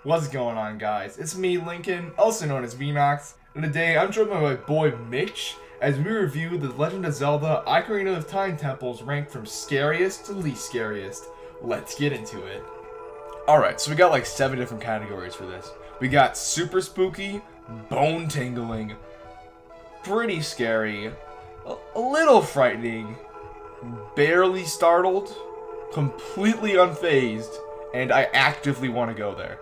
What's going on, guys? It's me, Lincoln, also known as Vnox, and today I'm joined by my boy Mitch as we review the Legend of Zelda Ocarina of Time temples ranked from scariest to least scariest. Let's get into it. Alright, so we got like 7 different categories for this. We got super spooky, bone tingling, pretty scary, a little frightening, barely startled, completely unfazed, and I actively want to go there.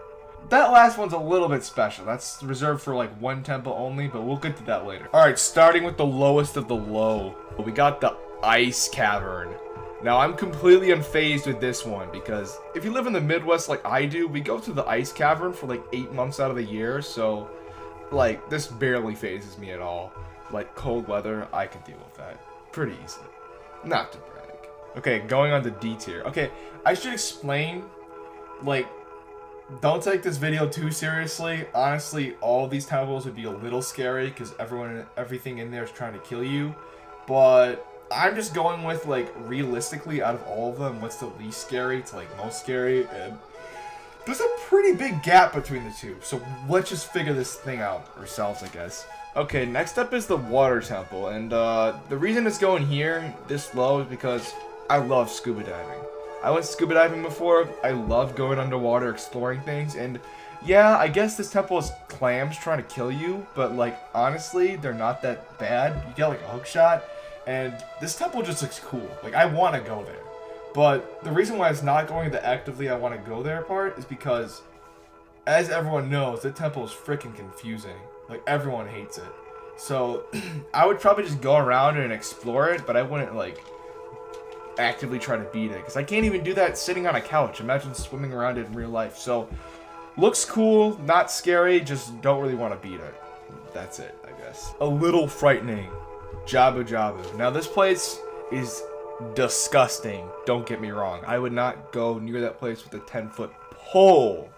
That last one's a little bit special. That's reserved for like one temple only, but we'll get to that later. Alright, starting with the lowest of the low. We got the Ice Cavern. Now, I'm completely unfazed with this one because if you live in the Midwest like I do, we go to the Ice Cavern for like 8 months out of the year, so like this barely phases me at all. Like cold weather, I can deal with that pretty easily. Not to brag. Okay, going on to D tier. Okay, I should explain, like, don't take this video too seriously. Honestly, all of these temples would be a little scary because everything in there is trying to kill you. But I'm just going with, like, realistically, out of all of them, what's the least scary to, like, most scary. And there's a pretty big gap between the two. So let's just figure this thing out ourselves, I guess. Okay, next up is the Water Temple. And the reason it's going here this low is because I love scuba diving. I went scuba diving before. I love going underwater, exploring things, and yeah, I guess this temple is clams trying to kill you, but like honestly, they're not that bad. You get like a hook shot, and this temple just looks cool. Like I want to go there, but the reason why it's not going the actively I want to go there part is because, as everyone knows, the temple is freaking confusing. Like everyone hates it, so I would probably just go around and explore it, but I wouldn't like actively try to beat it because I can't even do that sitting on a couch. Imagine swimming around it in real life. So looks cool, not scary, just don't really want to beat it. That's it, I guess. A little frightening. Jabu Jabu. Now this place is disgusting, don't get me wrong. I would not go near that place with a 10-foot pole,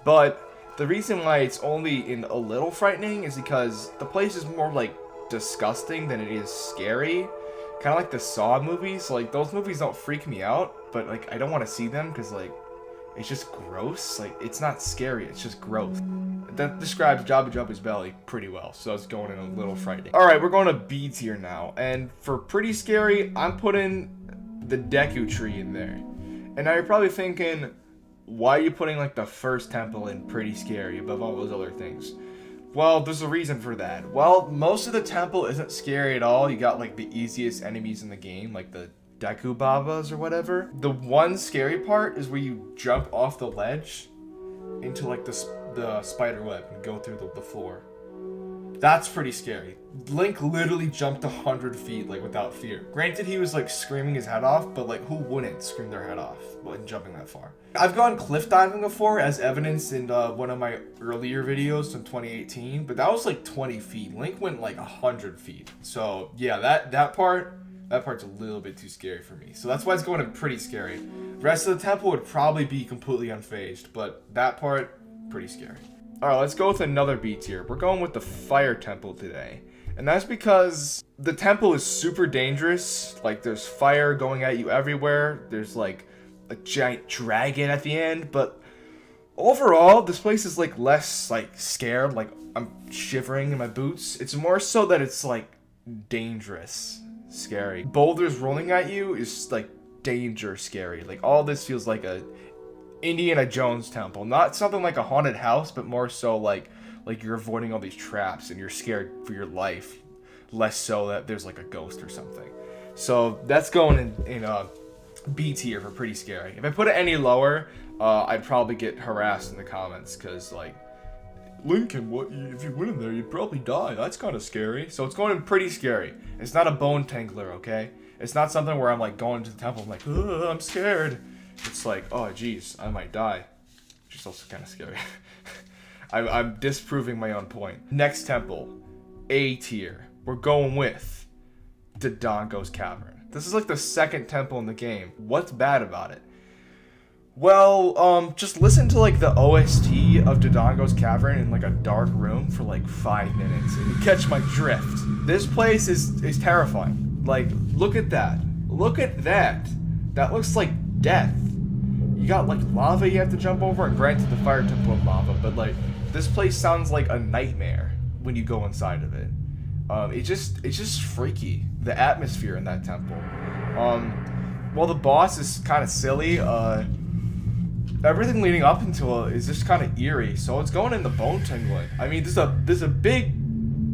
but the reason why it's only in a little frightening is because the place is more like disgusting than it is scary. Kind of like the Saw movies. Like, those movies don't freak me out, but, like, I don't want to see them because, like, it's just gross. Like, it's not scary, it's just gross. That describes Jabu Jabu's belly pretty well, so it's going in a little frightening. Alright, we're going to B tier now, and for pretty scary, I'm putting the Deku Tree in there. And now you're probably thinking, why are you putting, like, the first temple in pretty scary above all those other things? Well, there's a reason for that. Well, most of the temple isn't scary at all. You got like the easiest enemies in the game, like the Deku Babas or whatever. The one scary part is where you jump off the ledge into like the spider web and go through the floor. That's pretty scary. Link literally jumped 100 feet like without fear. Granted, he was like screaming his head off, but like who wouldn't scream their head off when jumping that far? I've gone cliff diving before, as evidenced in one of my earlier videos from 2018, but that was like 20 feet. Link went like 100 feet. So yeah, that part's a little bit too scary for me. So that's why it's going in pretty scary. The rest of the temple would probably be completely unfazed, but that part, pretty scary. Alright, let's go with another B tier. We're going with the Fire Temple today. And that's because the temple is super dangerous. Like, there's fire going at you everywhere. There's, like, a giant dragon at the end. But overall, this place is, like, less, like, scared. Like, I'm shivering in my boots. It's more so that it's, like, dangerous. Scary. Boulders rolling at you is, like, danger scary. Like, all this feels like a Indiana Jones temple. Not something like a haunted house, but more so like you're avoiding all these traps and you're scared for your life. Less so that there's like a ghost or something. So that's going in B tier for pretty scary. If I put it any lower, I'd probably get harassed in the comments because like, Lincoln, what if you went in there, you'd probably die. That's kind of scary. So it's going in pretty scary. It's not a bone tingler, okay? It's not something where I'm like going to the temple, I'm like, I'm scared. It's like, oh geez, I might die. Which is also kind of scary. I'm disproving my own point. Next temple, A tier. We're going with Dodongo's Cavern. This is like the second temple in the game. What's bad about it? Well, just listen to like the OST of Dodongo's Cavern in like a dark room for like 5 minutes and you catch my drift. This place is terrifying. Like, look at that. Look at that. That looks like death. You got like lava you have to jump over, and granted the fire temple of lava, but like this place sounds like a nightmare when you go inside of it. It's just freaky, the atmosphere in that temple. Well, the boss is kind of silly. Everything leading up into it is just kind of eerie. So it's going into bone tingling. I mean, there's a big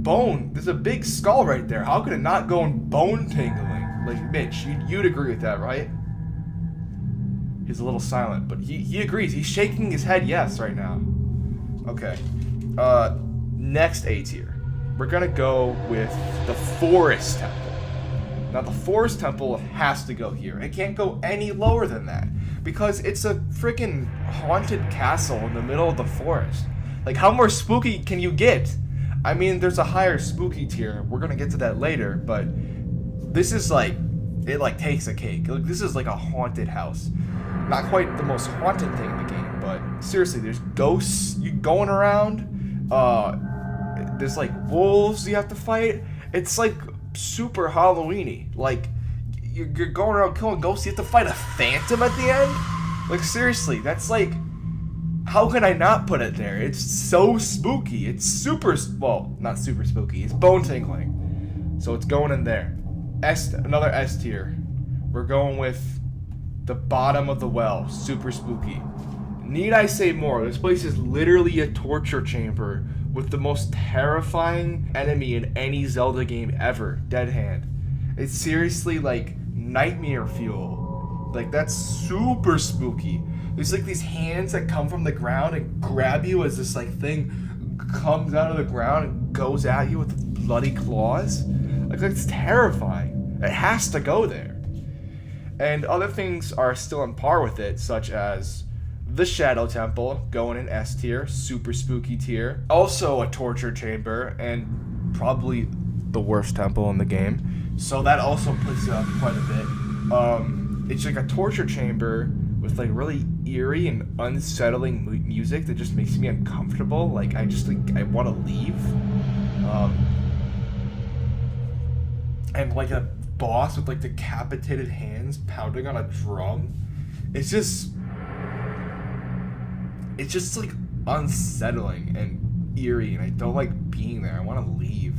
bone. There's a big skull right there. How could it not go in bone tingling? Like, Mitch, you'd agree with that, right? He's a little silent, but he agrees. He's shaking his head yes right now. Okay. Next A tier. We're gonna go with the Forest Temple. Now, the Forest Temple has to go here. It can't go any lower than that, because it's a freaking haunted castle in the middle of the forest. Like, how more spooky can you get? I mean, there's a higher spooky tier. We're gonna get to that later, but this is like, it like takes a cake. Like, this is like a haunted house. Not quite the most haunted thing in the game, but seriously, there's ghosts you going around. There's like wolves you have to fight. It's like super Halloween-y. Like, you're going around killing ghosts. You have to fight a phantom at the end. Like, seriously, that's like, how can I not put it there? It's so spooky. It's super, well, not super spooky. It's bone tingling. So it's going in there. Another S tier. We're going with the bottom of the well. Super spooky. Need I say more? This place is literally a torture chamber with the most terrifying enemy in any Zelda game ever, Dead Hand. It's seriously like nightmare fuel. Like, that's super spooky. There's like these hands that come from the ground and grab you as this like thing comes out of the ground and goes at you with bloody claws. Like, that's terrifying. It has to go there. And other things are still on par with it, such as the Shadow Temple, going in S tier, super spooky tier. Also a torture chamber, and probably the worst temple in the game. So that also puts it up quite a bit. It's like a torture chamber with like really eerie and unsettling music that just makes me uncomfortable. Like, I want to leave. And like a boss with like decapitated hands pounding on a drum. It's just like unsettling and eerie, and I don't like being there. I want to leave.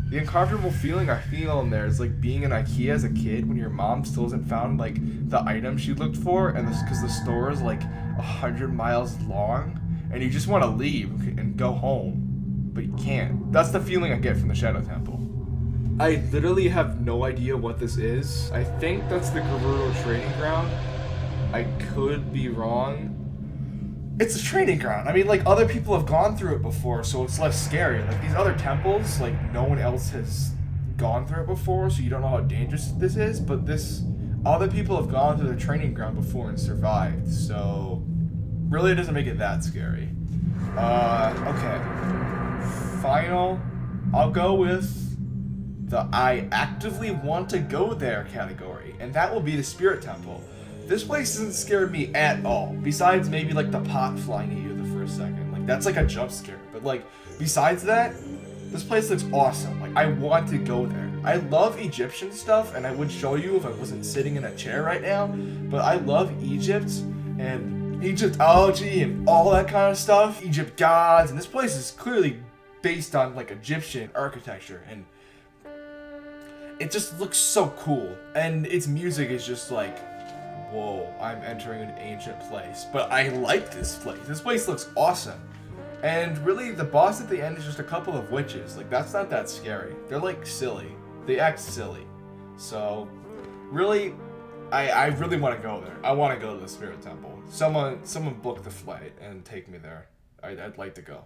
The uncomfortable feeling I feel in there is like being in IKEA as a kid when your mom still hasn't found like the item she looked for, and this because the store is like 100 miles long, and you just want to leave and go home, but you can't. That's the feeling I get from the Shadow Temple. I literally have no idea what this is. I think that's the Gerudo training ground. I could be wrong. It's a training ground. I mean, like, other people have gone through it before, so it's less scary. Like, these other temples, like, no one else has gone through it before, so you don't know how dangerous this is, but other people have gone through the training ground before and survived, so really it doesn't make it that scary. Okay. Final, I'll go with the I actively want to go there category, and that will be the Spirit Temple. This place doesn't scare me at all, besides maybe like the pot flying at you the first second. Like, that's like a jump scare, but like, besides that, this place looks awesome. Like, I want to go there. I love Egyptian stuff, and I would show you if I wasn't sitting in a chair right now, but I love Egypt and Egyptology and all that kind of stuff. Egypt gods, and this place is clearly based on like Egyptian architecture, and it just looks so cool. And its music is just like, whoa, I'm entering an ancient place. But I like this place. This place looks awesome. And really, the boss at the end is just a couple of witches. Like, that's not that scary. They're like silly. They act silly. So, really, I really want to go there. I want to go to the Spirit Temple. Someone book the flight and take me there. I'd like to go.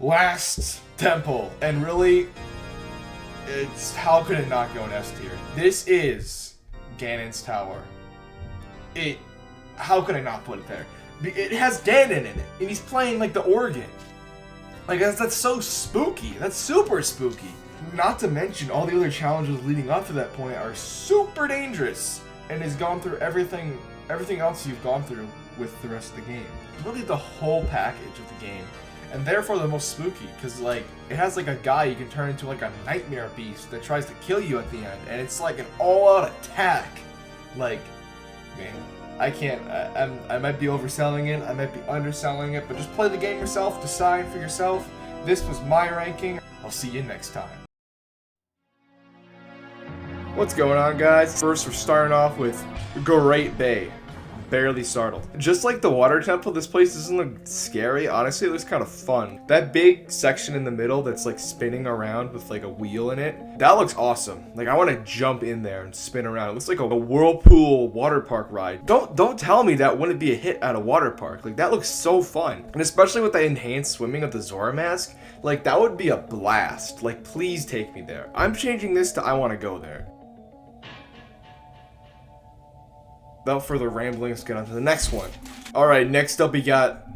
Last temple. And really, it's, how could it not go in S tier? This is Ganon's Tower. How could I not put it there? It has Ganon in it, and he's playing like the organ. Like, that's so spooky. That's super spooky. Not to mention all the other challenges leading up to that point are super dangerous, and has gone through everything else you've gone through with the rest of the game. Really, the whole package of the game, and therefore the most spooky, because like it has like a guy you can turn into like a nightmare beast that tries to kill you at the end, and it's like an all-out attack. Like, man, I can't. I might be overselling it. I might be underselling it. But just play the game yourself. Decide for yourself. This was my ranking. I'll see you next time. What's going on, guys? First, we're starting off with Great Bay. Barely startled. Just like the water temple, this place doesn't look scary. Honestly, it looks kind of fun. That big section in the middle that's like spinning around with like a wheel in it, that looks awesome. Like I want to jump in there and spin around. It looks like a whirlpool water park ride. Don't tell me that wouldn't be a hit at a water park. Like that looks so fun. And especially with the enhanced swimming of the Zora mask, like that would be a blast. Like please take me there. I'm changing this to I want to go there. Without further rambling, let's get on to the next one. Alright, next up we got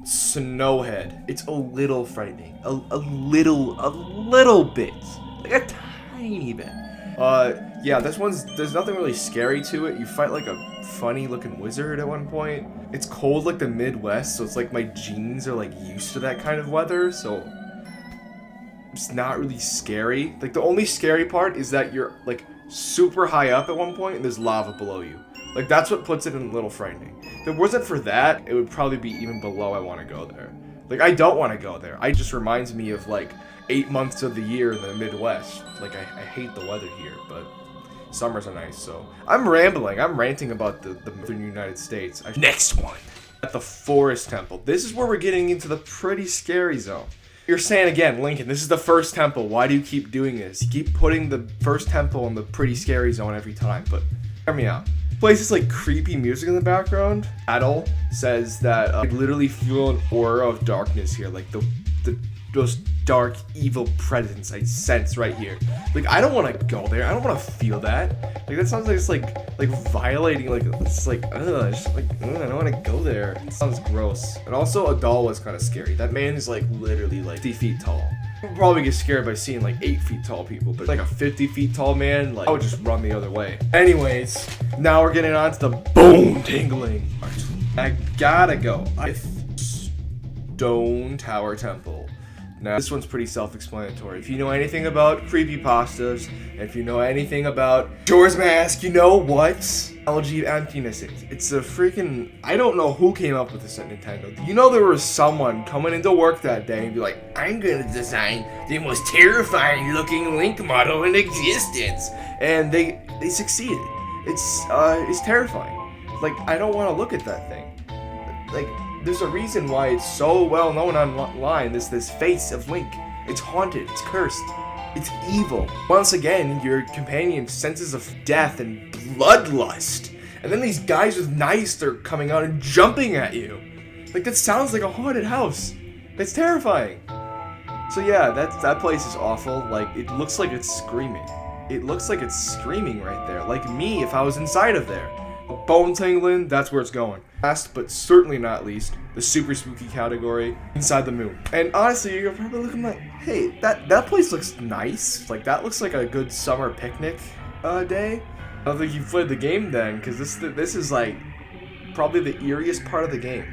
Snowhead. It's a little frightening. A little bit. Like a tiny bit. Yeah, there's nothing really scary to it. You fight like a funny looking wizard at one point. It's cold like the Midwest, so it's like my jeans are like used to that kind of weather, so it's not really scary. Like the only scary part is that you're like super high up at one point and there's lava below you. Like, that's what puts it in a little frightening. If it wasn't for that, it would probably be even below I want to go there. Like, I don't want to go there. It just reminds me of, like, 8 months of the year in the Midwest. Like, I hate the weather here, but summers are nice, so. I'm rambling. I'm ranting about the Northern United States. Next one. At the Forest Temple. This is where we're getting into the pretty scary zone. You're saying again, Lincoln, this is the first temple. Why do you keep doing this? You keep putting the first temple in the pretty scary zone every time, but hear me out. Plays this like creepy music in the background. Adol says that I literally feel an aura of darkness here, like those dark evil presence I sense right here. Like I don't want to go there. I don't want to feel that. Like that sounds like it's like violating. Like it's like I don't want to go there. It sounds gross. And also Adol was kind of scary. That man is like literally like 50 feet tall. I'd probably get scared by seeing like 8 feet tall people, but like a 50 feet tall man, like I would just run the other way. Anyways, now we're getting on to the bone tingling part. I gotta go with Stone Tower Temple. Now this one's pretty self-explanatory. If you know anything about creepypastas, and if you know anything about Majora's Mask, you know what Elegy of Emptiness is. It's a freaking, I don't know who came up with this at Nintendo. You know there was someone coming into work that day and be like, I'm gonna design the most terrifying looking Link model in existence. And they succeeded. It's terrifying. Like, I don't want to look at that thing. Like, there's a reason why it's so well known online, this face of Link. It's haunted, it's cursed, it's evil. Once again, your companion senses of death and bloodlust. And then these guys with knives are coming out and jumping at you. Like, that sounds like a haunted house. That's terrifying. So yeah, that place is awful. Like, it looks like it's screaming. It looks like it's screaming right there. Like me if I was inside of there. Bone tingling, that's where it's going. Last but certainly not least, the super spooky category, Inside the Moon. And honestly, you're probably looking like, hey, that place looks nice. Like that looks like a good summer picnic day. I don't think you've played the game then, because this is like probably the eeriest part of the game.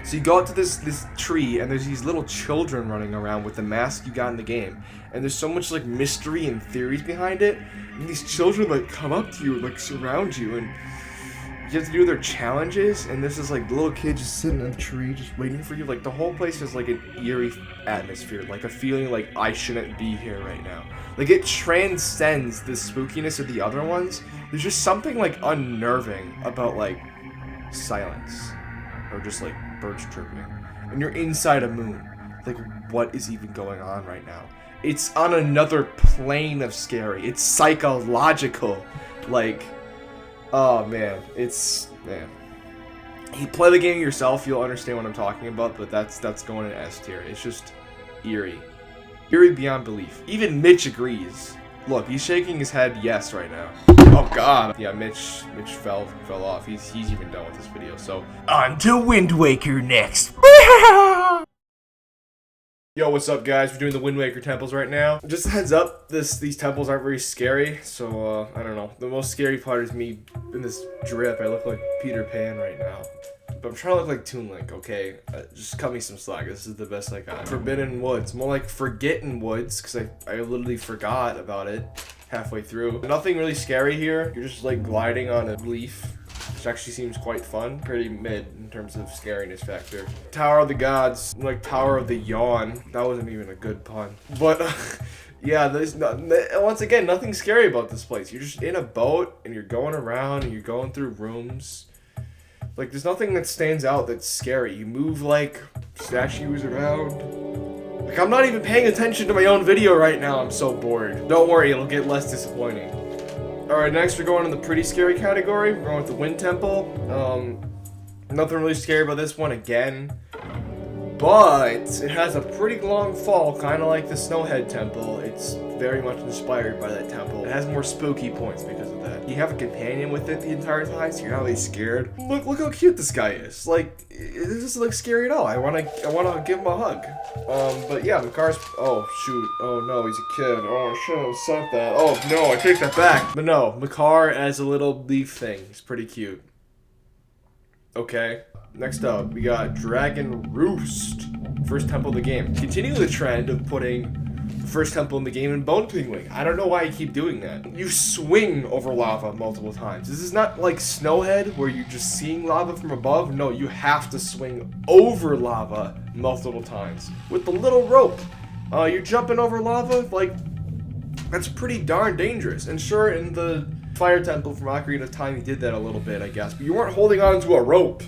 So you go out to this tree, and there's these little children running around with the mask you got in the game. And there's so much like mystery and theories behind it. And these children like come up to you and like surround you, and you have to do their challenges. And this is like the little kid just sitting in the tree, just waiting for you. Like the whole place is like an eerie atmosphere, like a feeling like I shouldn't be here right now. Like it transcends the spookiness of the other ones. There's just something like unnerving about like silence, or just like birds chirping, and you're inside a moon. Like, what is even going on right now? It's on another plane of scary. It's psychological. Like, oh man, man. You play the game yourself, you'll understand what I'm talking about. But that's going in S tier. It's just eerie beyond belief. Even Mitch agrees. Look, he's shaking his head yes right now. Oh god. Yeah, Mitch fell off. He's even done with this video. So on to Wind Waker next. Yo, what's up guys? We're doing the Wind Waker temples right now. Just a heads up, these temples aren't very scary, so I don't know. The most scary part is me in this drip. I look like Peter Pan right now. But I'm trying to look like Toon Link, okay? Just cut me some slack. This is the best I got. Forbidden Woods. More like Forgotten Woods, because I literally forgot about it halfway through. Nothing really scary here. You're just like gliding on a leaf. which actually seems quite fun. Pretty mid in terms of scariness factor. Tower of the Gods, like Tower of the Yawn. That wasn't even a good pun. But yeah, there's once again, nothing scary about this place. You're just in a boat and you're going around and you're going through rooms. Like, there's nothing that stands out that's scary. You move like statues around. Like, I'm not even paying attention to my own video right now. I'm so bored. Don't worry, it'll get less disappointing. Alright, next we're going in the pretty scary category. We're going with the Wind Temple. Nothing really scary about this one again. But it has a pretty long fall, kind of like the Snowhead Temple. It's very much inspired by that temple. It has more spooky points because of that. You have a companion with it the entire time, so you're not really scared. Look how cute this guy is. Like, it doesn't look scary at all. I wanna give him a hug. But yeah, Makar's. Oh shoot. Oh no, he's a kid. Oh, I shouldn't have said that. Oh no, I take that back. But no, Makar as a little leaf thing. It's pretty cute. Okay. Next up, we got Dragon Roost. First temple of the game. Continue the trend of putting the first temple in the game in Bone Tingling. I don't know why I keep doing that. You swing over lava multiple times. This is not like Snowhead where you're just seeing lava from above. No, you have to swing over lava multiple times. With the little rope. You're jumping over lava, like, that's pretty darn dangerous. And sure, in the Fire Temple from Ocarina of Time, you did that a little bit, I guess. But you weren't holding on to a rope.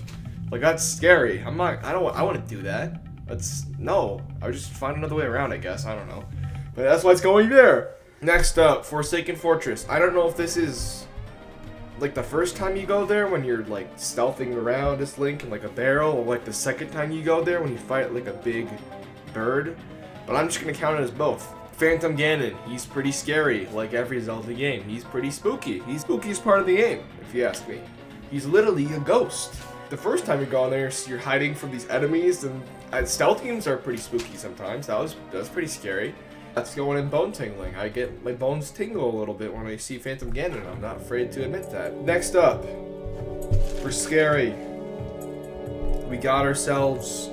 Like, that's scary. I want to do that. No. I would just find another way around, I guess. I don't know. But that's why it's going there. Next up, Forsaken Fortress. I don't know if this is, like, the first time you go there when you're, like, stealthing around as Link in, like, a barrel. Or, like, the second time you go there when you fight, like, a big bird. But I'm just going to count it as both. Phantom Ganon. He's pretty scary, like every Zelda game. He's pretty spooky. He's the spookiest part of the game, if you ask me. He's literally a ghost. The first time you go in there, you're hiding from these enemies, and stealth games are pretty spooky sometimes. That was pretty scary. That's going in Bone Tingling. I get my bones tingle a little bit when I see Phantom Ganon. I'm not afraid to admit that. Next up, for scary, we got ourselves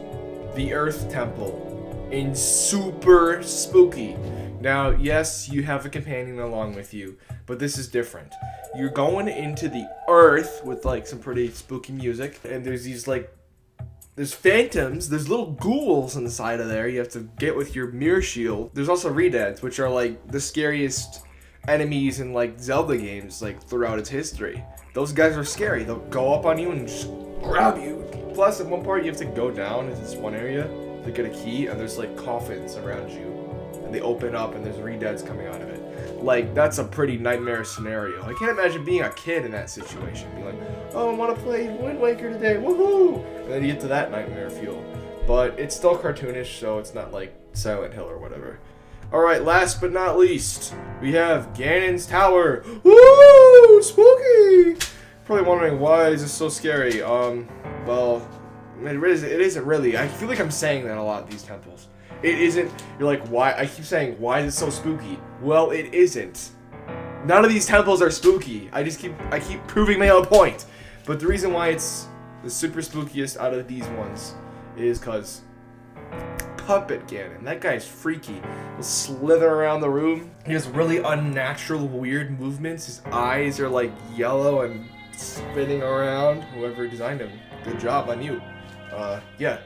the Earth Temple in super spooky. Now, yes, you have a companion along with you, but this is different. You're going into the earth with, like, some pretty spooky music, and there's these, like, there's phantoms, there's little ghouls inside of there you have to get with your mirror shield. There's also Redads, which are, like, the scariest enemies in, like, Zelda games, like, throughout its history. Those guys are scary. They'll go up on you and just grab you. Plus, at one part, you have to go down into this one area to get a key, and there's, like, coffins around you. And they open up, and there's Redads coming out of it. Like, that's a pretty nightmare scenario. I can't imagine being a kid in that situation. Being like, oh, I want to play Wind Waker today, woohoo! And then you get to that nightmare feel. But it's still cartoonish, so it's not like Silent Hill or whatever. Alright, last but not least, we have Ganon's Tower. Woo! Spooky! Probably wondering, why is this so scary? Well, it isn't really. I feel like I'm saying that a lot at these temples. It isn't. You're like, why? I keep saying, why is it so spooky? Well, it isn't. None of these temples are spooky. I keep proving my own point. But the reason why it's the super spookiest out of these ones is because Puppet Ganon. That guy's freaky. He'll slither around the room. He has really unnatural, weird movements. His eyes are like yellow and spinning around. Whoever designed him, good job on you. Yeah.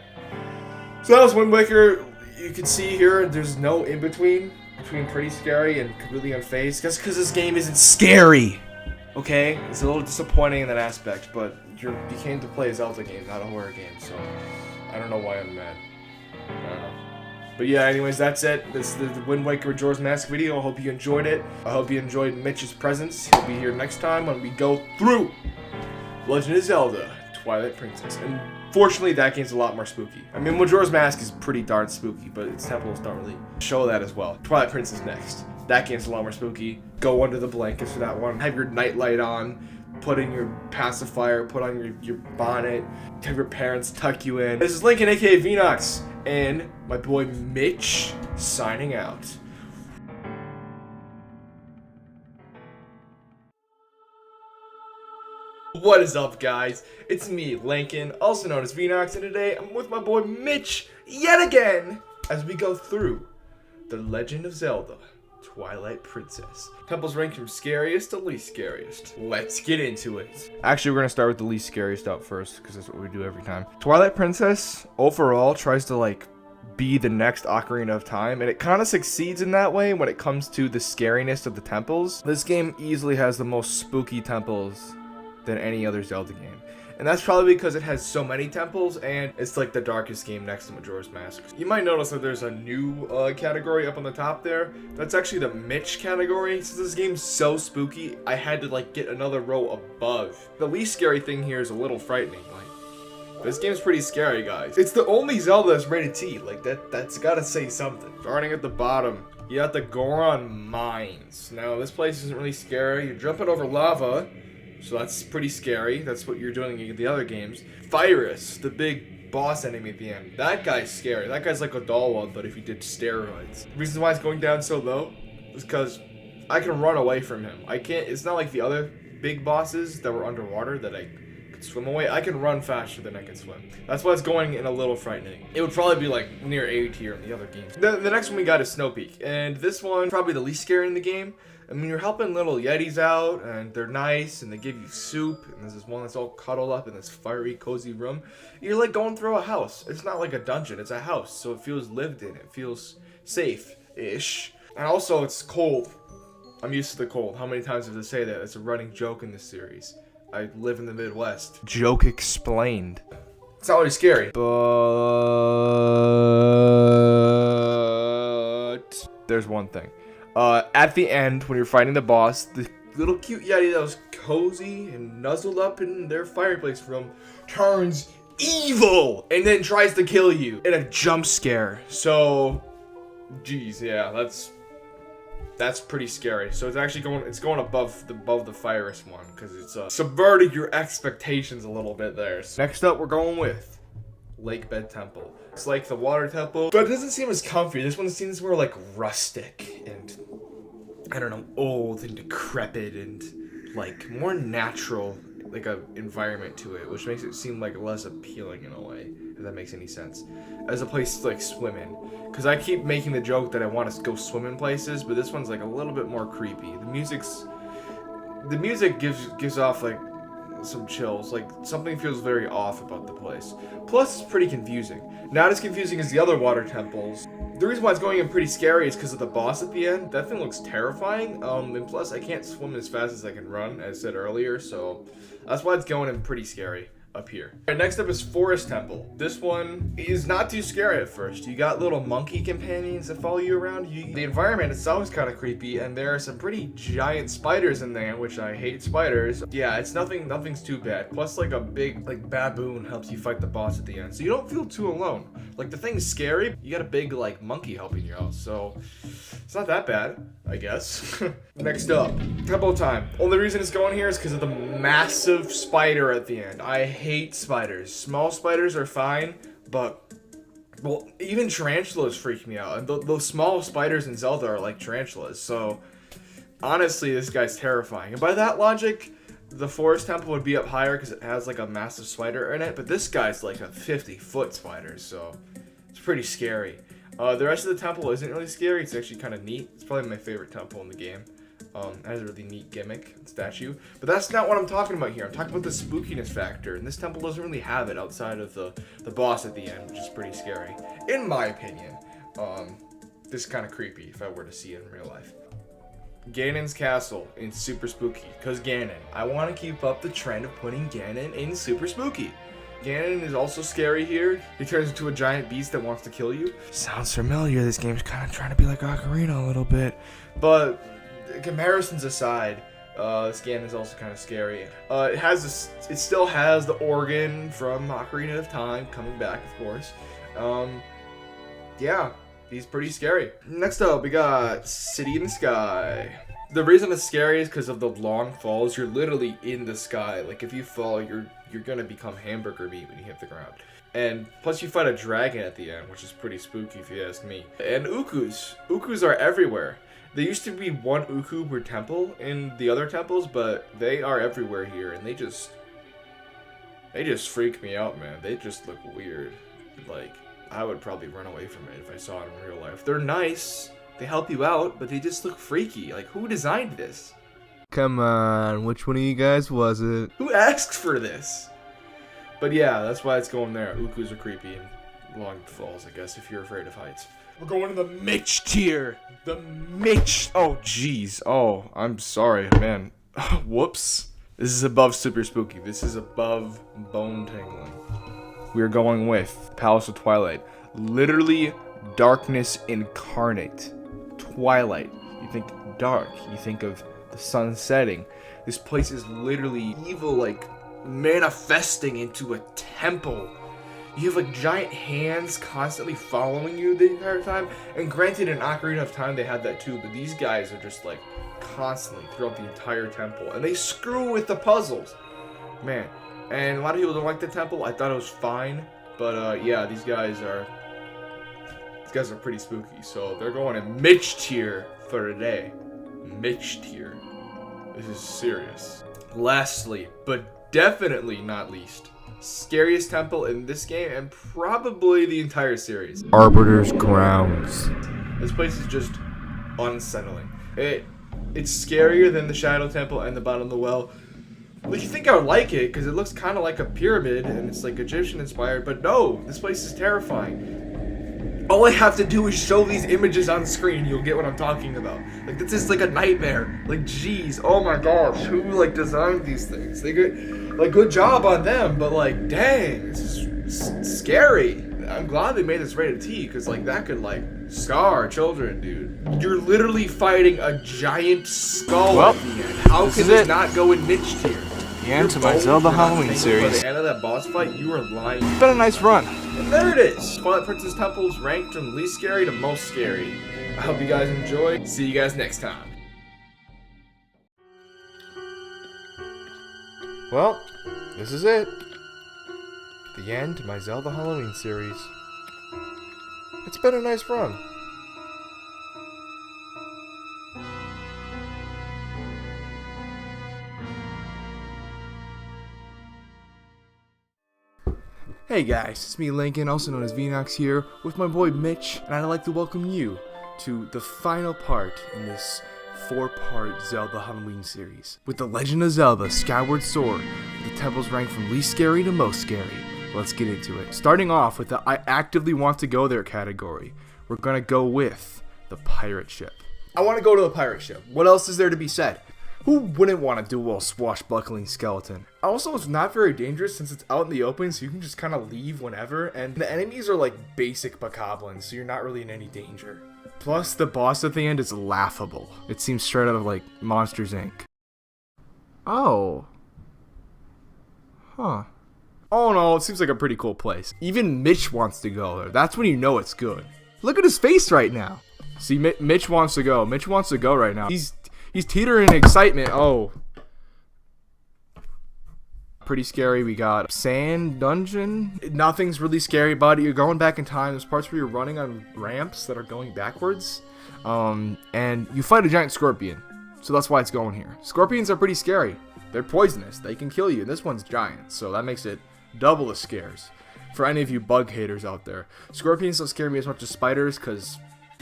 So that was Wind Waker. You can see here, there's no in-between between pretty scary and completely unfazed. Just because this game isn't scary, okay? It's a little disappointing in that aspect, but you came to play a Zelda game, not a horror game, so I don't know why I'm mad. I don't know. But yeah, anyways, that's it. This is the Wind Waker Majora's Mask video. I hope you enjoyed it. I hope you enjoyed Mitch's presence. He'll be here next time when we go through Legend of Zelda, Twilight Princess. And fortunately, that game's a lot more spooky. I mean, Majora's Mask is pretty darn spooky, but its temples don't really show that as well. Twilight Princess next. That game's a lot more spooky. Go under the blankets for that one. Have your nightlight on. Put in your pacifier. Put on your bonnet. Have your parents tuck you in. This is Lincoln, aka Vinox, and my boy Mitch signing out. What is up, guys? It's me, Lincoln, also known as Vinox, and today I'm with my boy Mitch yet again as we go through The Legend of Zelda, Twilight Princess. Temples rank from scariest to least scariest. Let's get into it. Actually, we're gonna start with the least scariest out first, because that's what we do every time. Twilight Princess, overall, tries to, like, be the next Ocarina of Time, and it kind of succeeds in that way when it comes to the scariness of the temples. This game easily has the most spooky temples than any other Zelda game. And that's probably because it has so many temples, and it's like the darkest game next to Majora's Mask. You might notice that there's a new category up on the top there. That's actually the Mitch category. Since this game's so spooky, I had to like get another row above. The least scary thing here is a little frightening. Like, this game's pretty scary, guys. It's the only Zelda that's rated T. Like, that's gotta say something. Starting at the bottom, you got the Goron Mines. Now, this place isn't really scary. You're jumping over lava. So that's pretty scary. That's what you're doing in the other games. Virus, the big boss enemy at the end. That guy's scary. That guy's like a doll one, but if he did steroids. The reason why it's going down so low is because I can run away from him. I can't. It's not like the other big bosses that were underwater that I could swim away. I can run faster than I can swim. That's why it's going in a little frightening. It would probably be like near A tier in the other games. The next one we got is Snow Peak, and this one probably the least scary in the game. I mean, you're helping little Yetis out, and they're nice, and they give you soup, and there's this one that's all cuddled up in this fiery, cozy room. You're like going through a house. It's not like a dungeon, it's a house, so it feels lived in. It feels safe-ish. And also, it's cold. I'm used to the cold. How many times have they say that? It's a running joke in this series. I live in the Midwest. Joke explained. It's not really scary, but there's one thing. At the end, when you're fighting the boss, the little cute Yeti that was cozy and nuzzled up in their fireplace room turns evil and then tries to kill you in a jump scare. So, geez, yeah, that's pretty scary. So it's actually going above the Virus one because it's subverted your expectations a little bit there. So next up, we're going with Lake Bed Temple. It's like the water temple, but it doesn't seem as comfy. This one seems more like rustic and, I don't know, old and decrepit and like more natural, like a environment to it, which makes it seem like less appealing in a way, if that makes any sense, as a place to like swim in. Because I keep making the joke that I want to go swim in places, but this one's like a little bit more creepy. The music gives off like some chills, like something feels very off about the place. Plus, it's pretty confusing. Not as confusing as the other water temples. The reason why it's going in pretty scary is because of the boss at the end. That thing looks terrifying. And plus, I can't swim as fast as I can run, as I said earlier, so that's why it's going in pretty scary up here. Alright, next up is Forest Temple. This one is not too scary at first. You got little monkey companions that follow you around. The environment itself is kind of creepy, and there are some pretty giant spiders in there, which I hate spiders. Yeah, it's nothing's too bad. Plus, like a big like baboon helps you fight the boss at the end, so you don't feel too alone. Like the thing's scary, you got a big like monkey helping you out, so it's not that bad, I guess. Next up, Temple Time. Only reason it's going here is because of the massive spider at the end. I hate spiders. Small spiders are fine, but well, even tarantulas freak me out. And those small spiders in Zelda are like tarantulas. So honestly, this guy's terrifying. And by that logic, the Forest Temple would be up higher because it has like a massive spider in it. But this guy's like a 50-foot spider, so it's pretty scary. The rest of the temple isn't really scary. It's actually kind of neat. It's probably my favorite temple in the game. It has a really neat gimmick and statue. But that's not what I'm talking about here. I'm talking about the spookiness factor. And this temple doesn't really have it outside of the boss at the end, which is pretty scary. In my opinion. This is kind of creepy if I were to see it in real life. Ganon's castle in super spooky. Because Ganon. I want to keep up the trend of putting Ganon in super spooky. Ganon is also scary here. He turns into a giant beast that wants to kill you. Sounds familiar. This game's kind of trying to be like Ocarina a little bit. But comparisons aside, this Ganon is also kind of scary. It still has the organ from Ocarina of Time coming back, of course. Yeah, he's pretty scary. Next up, we got City in the Sky. The reason it's scary is because of the long falls. You're literally in the sky. Like if you fall, you're gonna become hamburger meat when you hit the ground. And plus you fight a dragon at the end, which is pretty spooky if you ask me. And Ukus. Ukus are everywhere. There used to be one Uku per temple in the other temples, but they are everywhere here, and they just freak me out, man. They just look weird. Like, I would probably run away from it if I saw it in real life. They're nice. They help you out, but they just look freaky. Like, who designed this? Come on, which one of you guys was it? Who asked for this? But yeah, that's why it's going there. Ukus are creepy and long falls, I guess, if you're afraid of heights. We're going to the Mitch tier. The Mitch. Oh, jeez. Oh, I'm sorry, man. Whoops. This is above super spooky. This is above bone tingling. We are going with Palace of Twilight. Literally darkness incarnate. Twilight. You think dark. You think of the sun setting. This place is literally evil, like manifesting into a temple. You have like giant hands constantly following you the entire time. And granted, in Ocarina of Time they had that too, but these guys are just like constantly throughout the entire temple. And they screw with the puzzles. Man. And a lot of people don't like the temple. I thought it was fine. But yeah, these guys are pretty spooky. So they're going in Mitch tier for today. Mitch tier. This is serious. Lastly, but definitely not least, scariest temple in this game and probably the entire series. Arbiter's Grounds. This place is just unsettling. It's scarier than the Shadow Temple and the Bottom of the Well. Like, you think I would like it because it looks kind of like a pyramid and it's like Egyptian inspired, but no, this place is terrifying. All I have to do is show these images on screen, you'll get what I'm talking about. Like, this is like a nightmare. Like, jeez, oh my gosh, who like designed these things? Good job on them, but like, dang, this is scary. I'm glad they made this rated T, because like that could like scar children, dude. You're literally fighting a giant skull at the end. How can this not go in Mitch tier? The end to my Zelda Halloween series. By the end of that boss fight, you are lying. It's been a nice run. And there it is. Twilight Princess Temples ranked from least scary to most scary. I hope you guys enjoyed. See you guys next time. Well, this is it. The end to my Zelda Halloween series. It's been a nice run. Hey guys, it's me Lincoln, also known as Vnox here, with my boy Mitch, and I'd like to welcome you to the final part in this 4-part Zelda Halloween series. With The Legend of Zelda Skyward Sword, the temples ranked from least scary to most scary. Let's get into it. Starting off with the I actively want to go there category, we're gonna go with the pirate ship. I want to go to the pirate ship. What else is there to be said? Who wouldn't want to duel a swashbuckling skeleton? Also, it's not very dangerous since it's out in the open, so you can just kind of leave whenever, and the enemies are like basic bokoblins, so you're not really in any danger. Plus, the boss at the end is laughable. It seems straight out of like Monsters Inc. Oh. Huh. Oh no, it seems like a pretty cool place. Even Mitch wants to go there. That's when you know it's good. Look at his face right now. See, Mitch wants to go. Mitch wants to go right now. He's teetering in excitement. Oh. Pretty scary. We got Sand Dungeon. Nothing's really scary about it. You're going back in time. There's parts where you're running on ramps that are going backwards. And you fight a giant scorpion. So that's why it's going here. Scorpions are pretty scary. They're poisonous. They can kill you. This one's giant. So that makes it double the scares. For any of you bug haters out there. Scorpions don't scare me as much as spiders because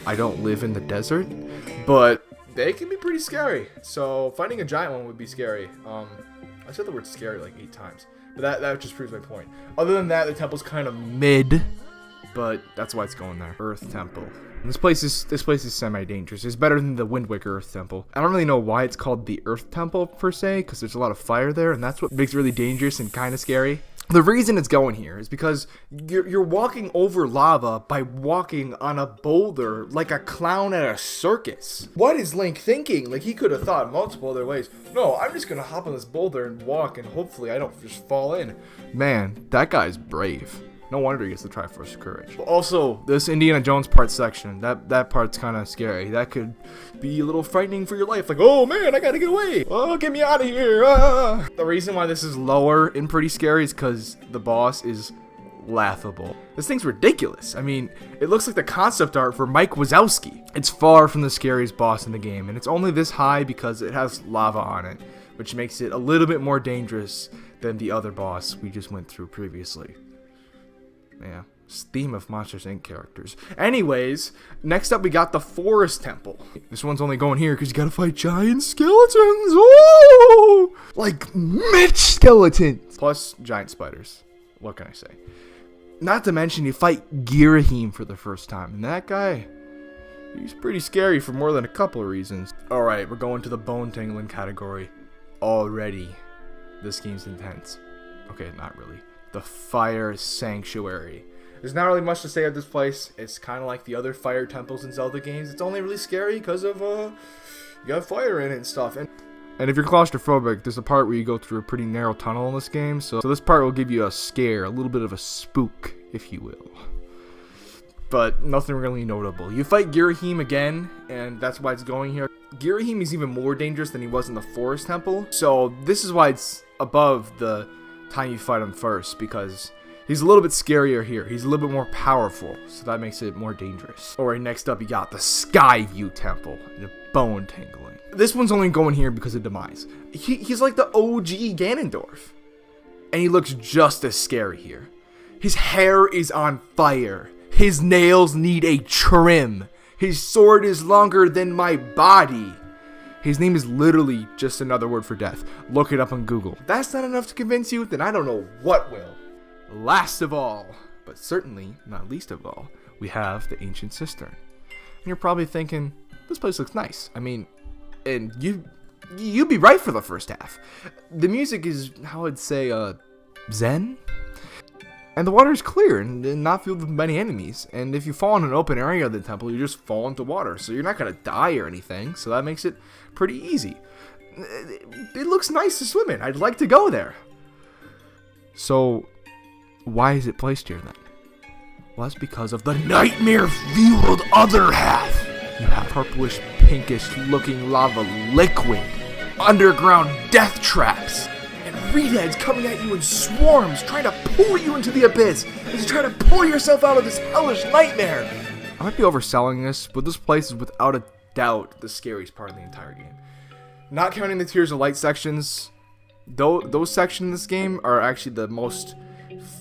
I don't live in the desert. But they can be pretty scary. So fighting a giant one would be scary. I said the word scary like 8 times. But that just proves my point. Other than that, the temple's kind of mid. But that's why it's going there. Earth Temple. And this place is semi-dangerous. It's better than the Wind Waker Earth Temple. I don't really know why it's called the Earth Temple per se, because there's a lot of fire there, and that's what makes it really dangerous and kind of scary. The reason it's going here is because you're walking over lava by walking on a boulder like a clown at a circus. What is Link thinking? Like, he could have thought multiple other ways. No, I'm just gonna hop on this boulder and walk, and hopefully I don't just fall in. Man, that guy's brave. No wonder he gets the Triforce of Courage. Also, this Indiana Jones part section, that part's kind of scary. That could be a little frightening for your life. Like, oh man, I gotta get away. Oh, get me out of here. Ah. The reason why this is lower and pretty scary is because the boss is laughable. This thing's ridiculous. I mean, it looks like the concept art for Mike Wazowski. It's far from the scariest boss in the game, and it's only this high because it has lava on it, which makes it a little bit more dangerous than the other boss we just went through previously. Yeah, theme of Monsters Inc. characters. Anyways, next up we got the Forest Temple. This one's only going here because you gotta fight giant skeletons. Oh! Like Mitch skeletons. Plus giant spiders. What can I say? Not to mention you fight Girahim for the first time. And that guy, he's pretty scary for more than a couple of reasons. Alright, we're going to the bone tingling category. Already, this game's intense. Okay, not really. The Fire Sanctuary. There's not really much to say of this place. It's kind of like the other fire temples in Zelda games. It's only really scary because of, you got fire in it and stuff. And if you're claustrophobic, there's a part where you go through a pretty narrow tunnel in this game. So this part will give you a scare, a little bit of a spook, if you will. But nothing really notable. You fight Girahim again, and that's why it's going here. Girahim is even more dangerous than he was in the Forest Temple. So this is why it's above the time you fight him first, because he's a little bit scarier here. He's a little bit more powerful, so that makes it more dangerous. Alright, next up you got the Skyview Temple, the bone tingling. This one's only going here because of Demise. He's like the OG Ganondorf. And he looks just as scary here. His hair is on fire. His nails need a trim. His sword is longer than my body. His name is literally just another word for death. Look it up on Google. If that's not enough to convince you, then I don't know what will. Last of all, but certainly not least of all, we have the Ancient Cistern. And you're probably thinking, this place looks nice. I mean, and you'd be right for the first half. The music is, how I'd say, zen. And the water is clear and not filled with many enemies. And if you fall in an open area of the temple, you just fall into water. So you're not going to die or anything. So that makes it pretty easy. It looks nice to swim in. I'd like to go there. So why is it placed here then? Well, that's because of the nightmare-fueled other half. You have purplish, pinkish looking lava liquid, underground death traps, and reed heads coming at you in swarms, trying to pull you into the abyss as you try to pull yourself out of this hellish nightmare. I might be overselling this, but this place is without a doubt the scariest part of the entire game. Not counting the Tears of Light sections, those sections in this game are actually the most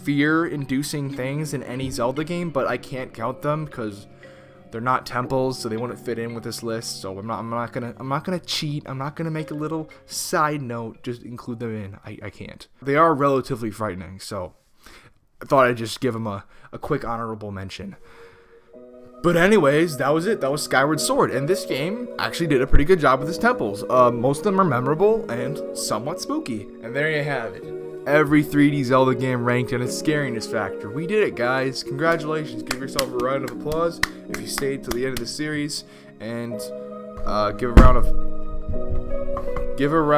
fear-inducing things in any Zelda game, but I can't count them because they're not temples, so they wouldn't fit in with this list. So I'm not gonna cheat. I'm not gonna make a little side note, just include them in. I can't. They are relatively frightening, so I thought I'd just give them a quick honorable mention. But anyways, that was it. That was Skyward Sword, and this game actually did a pretty good job with its temples. Most of them are memorable and somewhat spooky. And there you have it. Every 3D Zelda game ranked in its scariness factor. We did it, guys. Congratulations. Give yourself a round of applause if you stayed till the end of the series, and give a round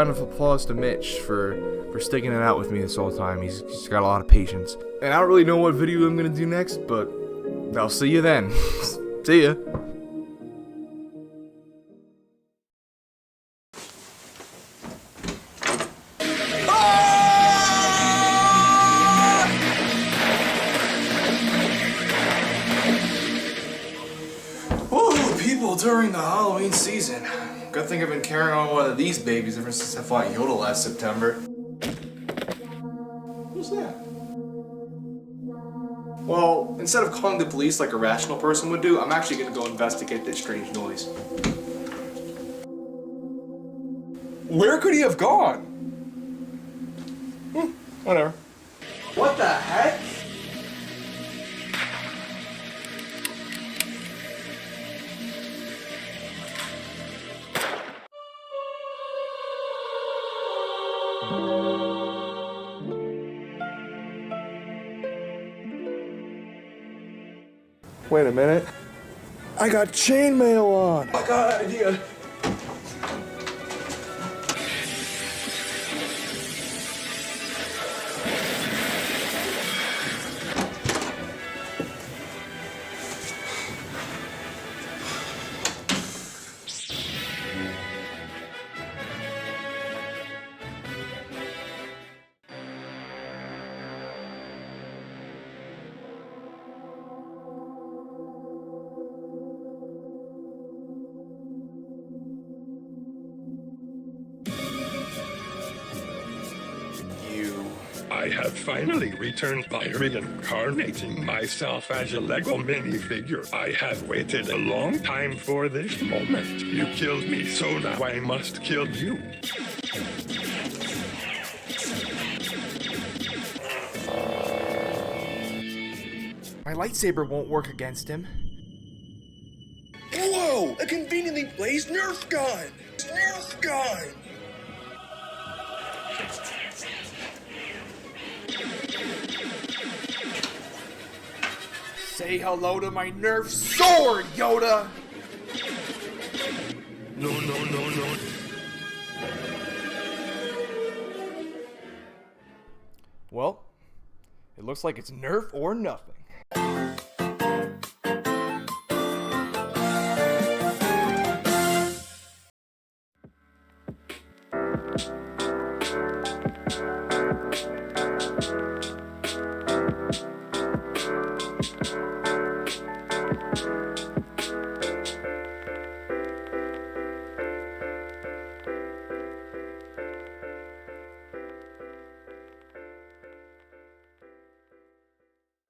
of applause to Mitch for sticking it out with me this whole time. He's got a lot of patience. And I don't really know what video I'm gonna do next, but I'll see you then. See ya. During the Halloween season. Good thing I've been carrying on one of these babies ever since I fought Yoda last September. Who's that? Well, instead of calling the police like a rational person would do, I'm actually gonna go investigate this strange noise. Where could he have gone? Whatever. What the heck? Wait a minute. I got chainmail on. I got an idea. have finally returned by reincarnating myself as a Lego minifigure. I have waited a long time for this moment. You killed me, so now I must kill you. My lightsaber won't work against him. Whoa! A conveniently placed Nerf gun! Nerf gun! Say hello to my Nerf sword, Yoda! No. Well, it looks like it's Nerf or nothing.